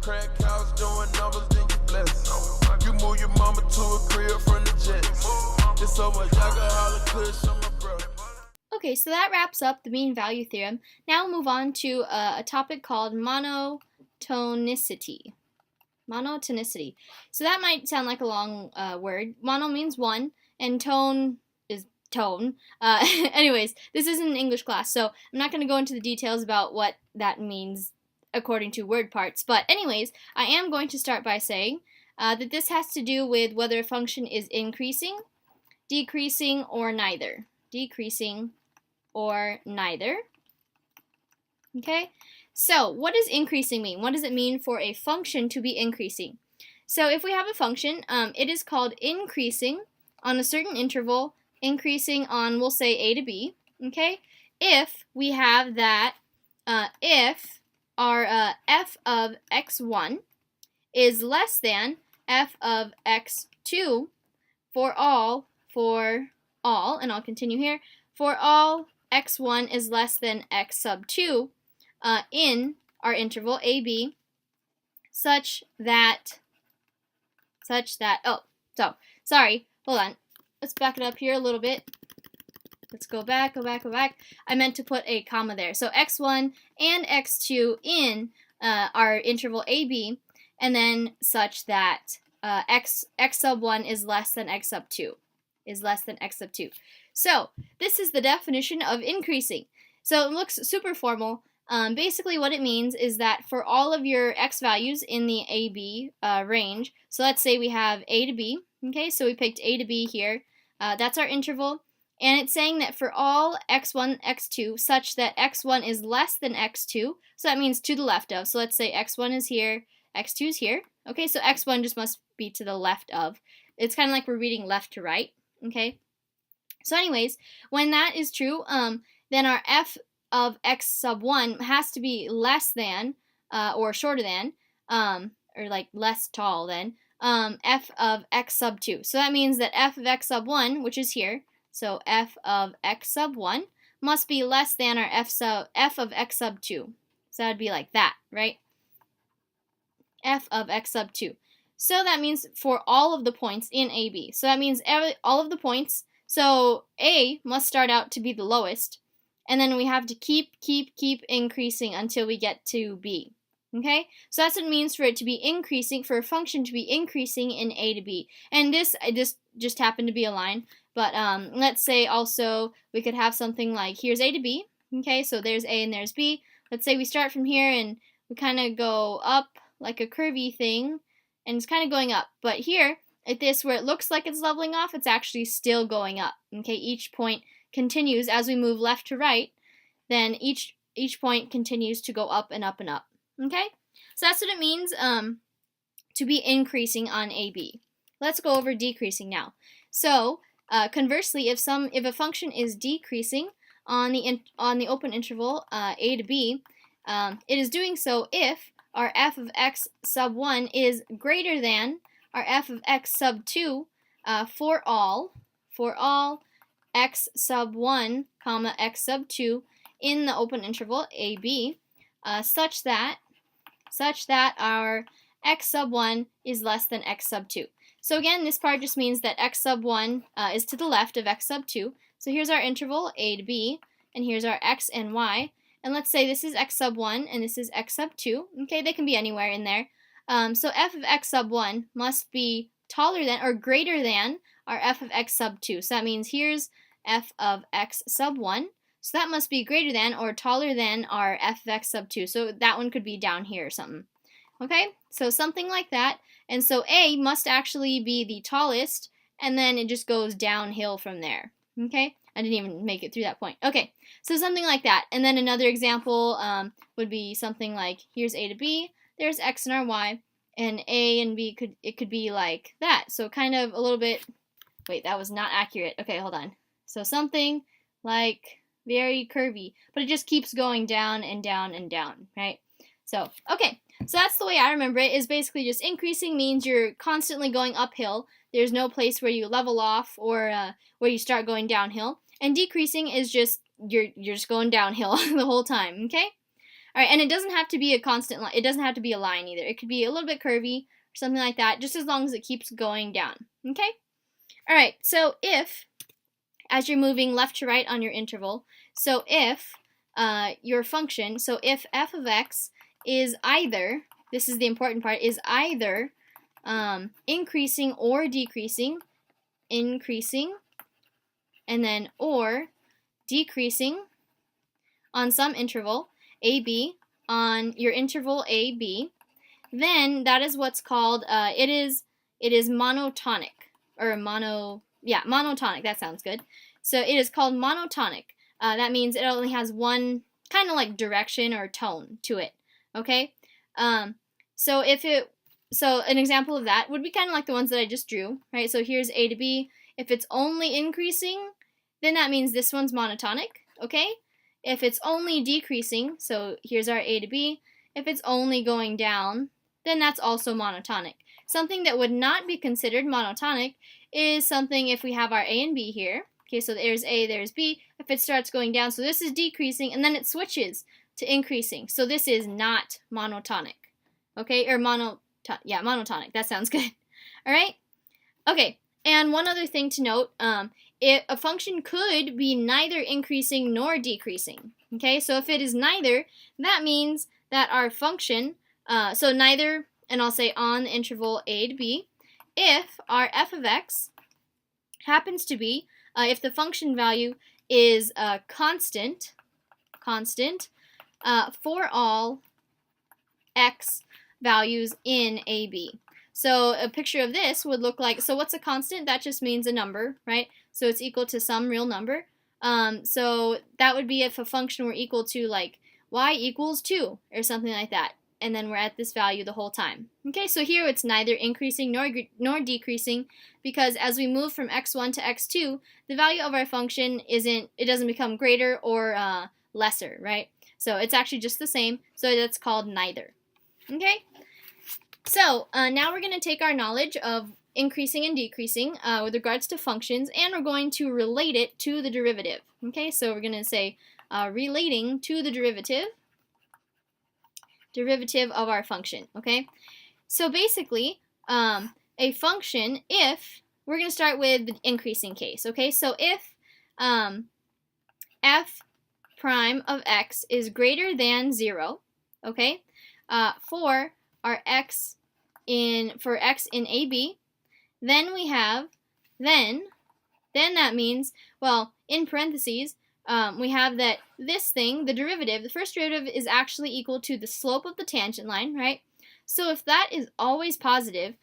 crack house doing numbers, then you bless. You move your mama to a crib from the jets. It's so much alcohol and kush on my brother. Okay, so that wraps up the mean value theorem. Now we'll move on to a topic called monotonicity. Monotonicity. So that might sound like a long word. Mono means one, and tone is tone. Anyways, this isn't an English class, so I'm not going to go into the details about what that means according to word parts. But anyways, I am going to start by saying that this has to do with whether a function is increasing, decreasing, or neither. Decreasing or neither. Okay? So, what does increasing mean? What does it mean for a function to be increasing? So, if we have a function, it is called increasing on a certain interval, increasing on, we'll say, a to b, okay? If we have that, if our f of x1 is less than f of x2 for all, and I'll continue here, for all x1 is less than x sub 2, in our interval AB, such that, sorry, hold on, let's back it up here a little bit. Let's go back. I meant to put a comma there. So x1 and x2 in our interval AB, and then such that x sub 1 is less than x sub 2. So this is the definition of increasing. So it looks super formal. Basically what it means is that for all of your x values in the AB range, so let's say we have a to b, okay, so we picked a to b here, that's our interval, and it's saying that for all x1, x2, such that x1 is less than x2, so that means to the left of, so let's say x1 is here, x2 is here, okay, so x1 just must be to the left of. It's kind of like we're reading left to right, okay? So anyways, when that is true, then our f of x sub 1 has to be less than, or shorter than, or like less tall than, f of x sub 2. So that means that f of x sub 1, which is here, so f of x sub 1, must be less than our f of x sub 2. So that would be like that, right? F of x sub 2. So that means for all of the points in AB. So that means all of the points. So A must start out to be the lowest, and then we have to keep increasing until we get to B. Okay? So that's what it means for it to be increasing, for a function to be increasing in A to B. And this just happened to be a line, but let's say also we could have something like, here's A to B. Okay, so there's A and there's B. Let's say we start from here and we kind of go up like a curvy thing, and it's kind of going up. But here, at this where it looks like it's leveling off, it's actually still going up. Okay, each point continues as we move left to right, then each point continues to go up and up and up. Okay, so that's what it means to be increasing on AB. Let's go over decreasing now. So conversely, if a function is decreasing on the open interval a to b, it is doing so if our f of x sub 1 is greater than our f of x sub 2 for all x sub 1 comma x sub 2 in the open interval AB, such that our x sub 1 is less than x sub 2. So again, this part just means that x sub 1 is to the left of x sub 2. So here's our interval A to B, and here's our x and y. And let's say this is x sub 1 and this is x sub 2. Okay, they can be anywhere in there. So f of x sub 1 must be taller than or greater than our f of x sub 2. So that means here's f of x sub 1. So that must be greater than or taller than our f of x sub 2. So that one could be down here or something. Okay, so something like that. And so A must actually be the tallest, and then it just goes downhill from there. Okay, I didn't even make it through that point. Okay, so something like that. And then another example would be something like, here's A to B, there's x and our y, and A and B could be like that. So kind of a little bit, wait, that was not accurate. Okay, hold on. So something like very curvy, but it just keeps going down and down and down, right? So, okay, so that's the way I remember it, is basically just increasing means you're constantly going uphill. There's no place where you level off or where you start going downhill. And decreasing is just, you're just going downhill the whole time, okay? All right, and it doesn't have to be a constant line. It doesn't have to be a line either. It could be a little bit curvy or something like that, just as long as it keeps going down. Okay? All right, so if, as you're moving left to right on your interval, so if your function, so if f of x is either, this is the important part, is either increasing or decreasing, increasing, and then or decreasing on some interval, AB, on your interval AB, then that is what's called, it is monotonic, or monotonic, that sounds good. So it is called monotonic. That means it only has one kind of like direction or tone to it, okay? So an example of that would be kind of like the ones that I just drew, right? So here's A to B. If it's only increasing, then that means this one's monotonic, okay? If it's only decreasing, so here's our A to B, if it's only going down, then that's also monotonic. Something that would not be considered monotonic is something if we have our A and B here. Okay, so there's A, there's B. If it starts going down, so this is decreasing, and then it switches to increasing. So this is not monotonic. Okay, or monotonic. That sounds good. All right? Okay, and one other thing to note, a function could be neither increasing nor decreasing. Okay, so if it is neither, that means that our function, so neither, and I'll say on the interval A to B, if our f of x happens to be, if the function value is constant for all x values in AB. So a picture of this would look like, so what's a constant? That just means a number, right? So it's equal to some real number. So that would be if a function were equal to like y equals 2 or something like that. And then we're at this value the whole time. Okay, so here it's neither increasing nor decreasing, because as we move from x1 to x2, the value of our function doesn't become greater or lesser, right? So it's actually just the same, so that's called neither. Okay, so now we're going to take our knowledge of increasing and decreasing with regards to functions, and we're going to relate it to the derivative. Okay, so we're going to say relating to the derivative of our function. Okay, so basically a function, if we're going to start with the increasing case. Okay, so if f prime of x is greater than 0, okay, for our x in AB, then we have then that means, well, in parentheses, we have that this thing, the derivative, the first derivative is actually equal to the slope of the tangent line, right? So if that is always positive,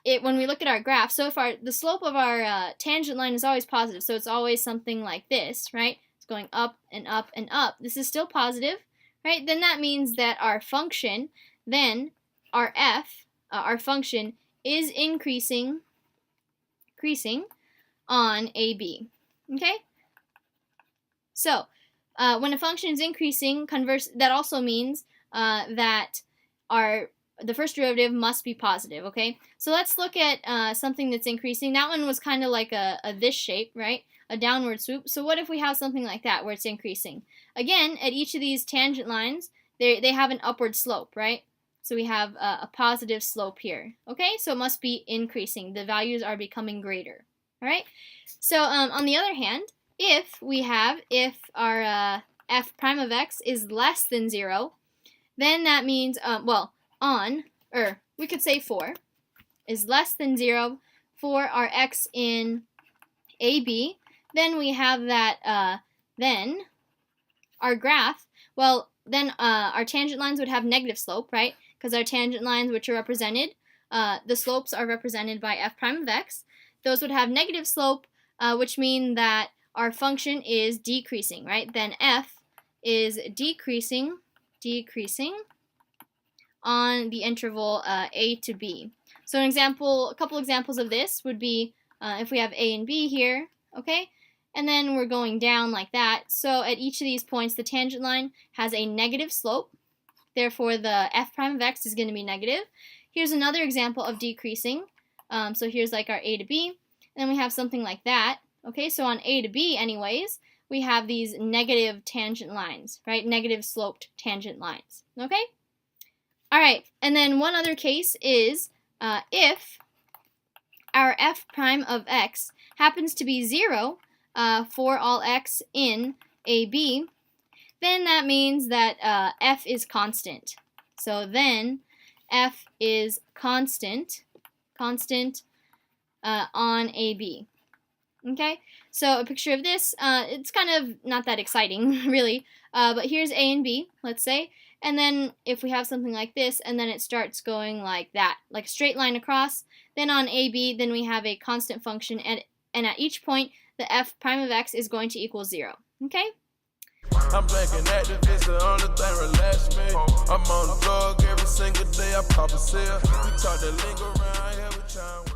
when we look at our graph, so if the slope of our tangent line is always positive, so it's always something like this, right? It's going up and up and up. This is still positive, right? Then that means that our function, then our f, our function is increasing on AB. Okay? So, when a function is increasing, that also means that the first derivative must be positive, okay? So let's look at something that's increasing. That one was kind of like a this shape, right? A downward swoop. So what if we have something like that where it's increasing? Again, at each of these tangent lines, they have an upward slope, right? So we have a positive slope here, okay? So it must be increasing. The values are becoming greater, all right? So on the other hand, if our f prime of x is less than 0, then that means, we could say 4 is less than 0 for our x in AB, then we have that, then our graph, then our tangent lines would have negative slope, right? Because our tangent lines, which are represented, the slopes are represented by f prime of x. Those would have negative slope, which mean that our function is decreasing, right? Then f is decreasing on the interval a to b. So a couple examples of this would be if we have a and b here, okay? And then we're going down like that. So at each of these points, the tangent line has a negative slope. Therefore, the f prime of x is going to be negative. Here's another example of decreasing. So here's like our a to b. And then we have something like that. Okay, so on a to b anyways, we have these negative tangent lines, right? Negative sloped tangent lines, okay? All right, and then one other case is if our f prime of x happens to be 0 for all x in AB, then that means that f is constant. So then f is constant on AB. Okay, so a picture of this, it's kind of not that exciting, really, but here's A and B, let's say, and then if we have something like this, and then it starts going like that, like a straight line across, then on AB, then we have a constant function, and at each point, the f prime of x is going to equal 0, okay? I'm banking activist, the only thing relax me. I'm on the drug every single day, I pop a cell. We talk the lingo around here, we trying